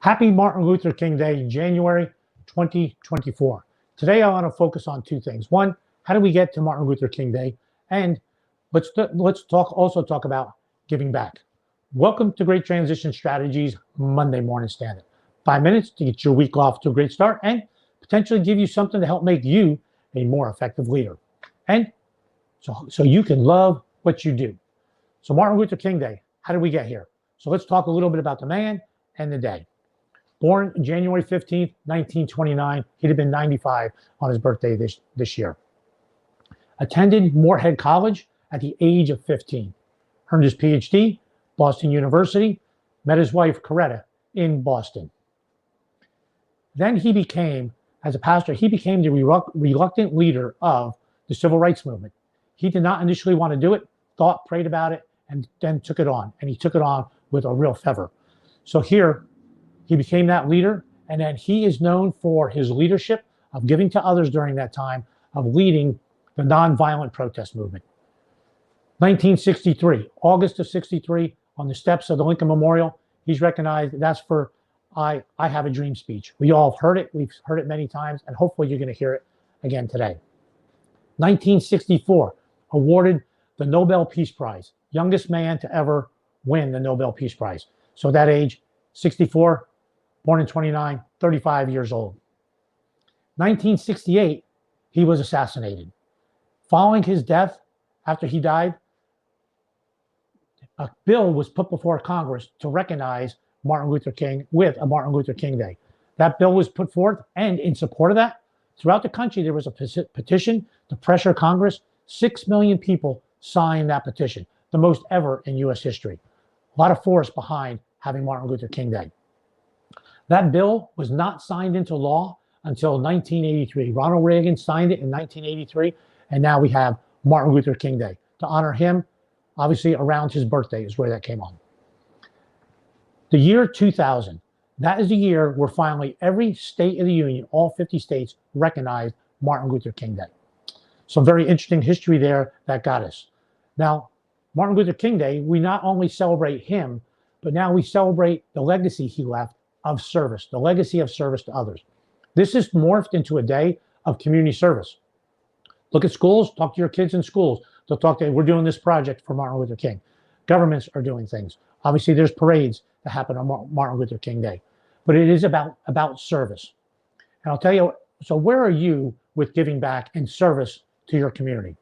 Happy Martin Luther King Day, January 2024. Today I want to focus on two things. One, how do we get to Martin Luther King Day? And let's also talk about giving back. Welcome to Great Transition Strategies Monday Morning Standup. 5 minutes to get your week off to a great start and potentially give you something to help make you a more effective leader. And so you can love what you do. So Martin Luther King Day, how did we get here? So let's talk a little bit about the man and the day. Born January 15th, 1929, he'd have been 95 on his birthday this year. Attended Moorhead College at the age of 15. Earned his PhD, Boston University, met his wife, Coretta, in Boston. Then he became, as a pastor, he became the reluctant leader of the civil rights movement. He did not initially want to do it, thought, prayed about it, and then took it on. And he took it on with a real fervor. So here, he became that leader, and then he is known for his leadership of giving to others during that time, of leading the nonviolent protest movement. 1963, August of 63, on the steps of the Lincoln Memorial, he's recognized. That's for I Have a Dream speech. We all have heard it. We've heard it many times, and hopefully you're going to hear it again today. 1964, awarded the Nobel Peace Prize, youngest man to ever win the Nobel Peace Prize. So that age, 64, born in 29, 35 years old. 1968, he was assassinated. Following his death, after he died, a bill was put before Congress to recognize Martin Luther King with a Martin Luther King Day. That bill was put forth, and in support of that, throughout the country, there was a petition to pressure Congress. 6 million people signed that petition, the most ever in U.S. history. A lot of force behind having Martin Luther King Day. That bill was not signed into law until 1983. Ronald Reagan signed it in 1983, and now we have Martin Luther King Day. To honor him, obviously around his birthday is where that came on. The year 2000, that is the year where finally every state of the union, all 50 states, recognized Martin Luther King Day. Some very interesting history there that got us. Now, Martin Luther King Day, we not only celebrate him, but now we celebrate the legacy he left of service, the legacy of service to others. This is morphed into a day of community service. Look at schools, talk to your kids in schools. They'll talk to, we're doing this project for Martin Luther King. Governments are doing things. Obviously, there's parades that happen on Martin Luther King Day, but it is about service. And I'll tell you, so where are you with giving back and service to your community?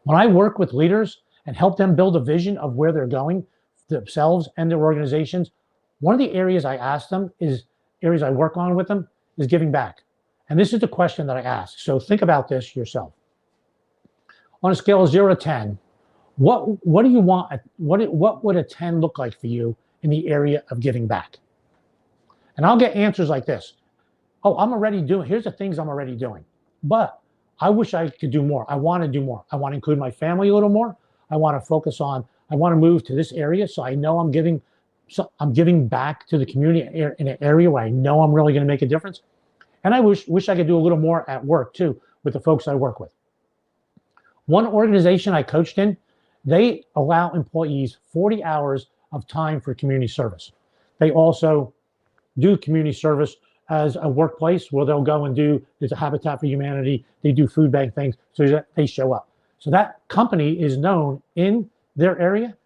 When I work with leaders and help them build a vision of where they're going, themselves and their organizations, one of the areas I ask them is, areas I work on with them, is giving back. And this is the question that I ask. So think about this yourself. On a scale of 0 to 10, what do you want? What would a 10 look like for you in the area of giving back? And I'll get answers like this. Oh, I'm already doing, here's the things I'm already doing. But I wish I could do more. I want to do more. I want to include my family a little more. I want to focus on, I want to move to this area so I know I'm giving back to the community in an area where I know I'm really going to make a difference. And I wish I could do a little more at work too with the folks I work with. One organization I coached in, they allow employees 40 hours of time for community service. They also do community service as a workplace where they'll go and do, there's a Habitat for Humanity, they do food bank things, so that they show up. So that company is known in their area.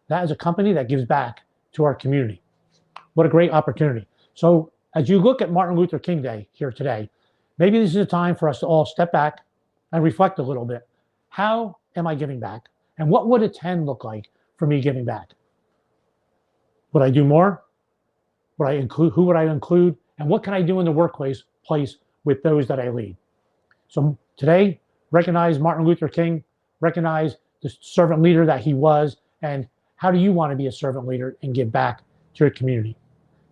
That is a company that gives back to our community. What a great opportunity. So as you look at Martin Luther King Day here today, maybe this is a time for us to all step back and reflect a little bit. How am I giving back? And what would a 10 look like for me giving back? Would I do more? Would I include, who would I include? And what can I do in the workplace with those that I lead? So today, recognize Martin Luther King, recognize the servant leader that he was, and how do you want to be a servant leader and give back to your community?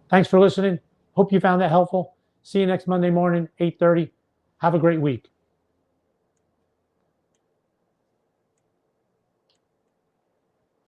Thanks for listening. Hope you found that helpful. See you next Monday morning, 8:30. Have a great week.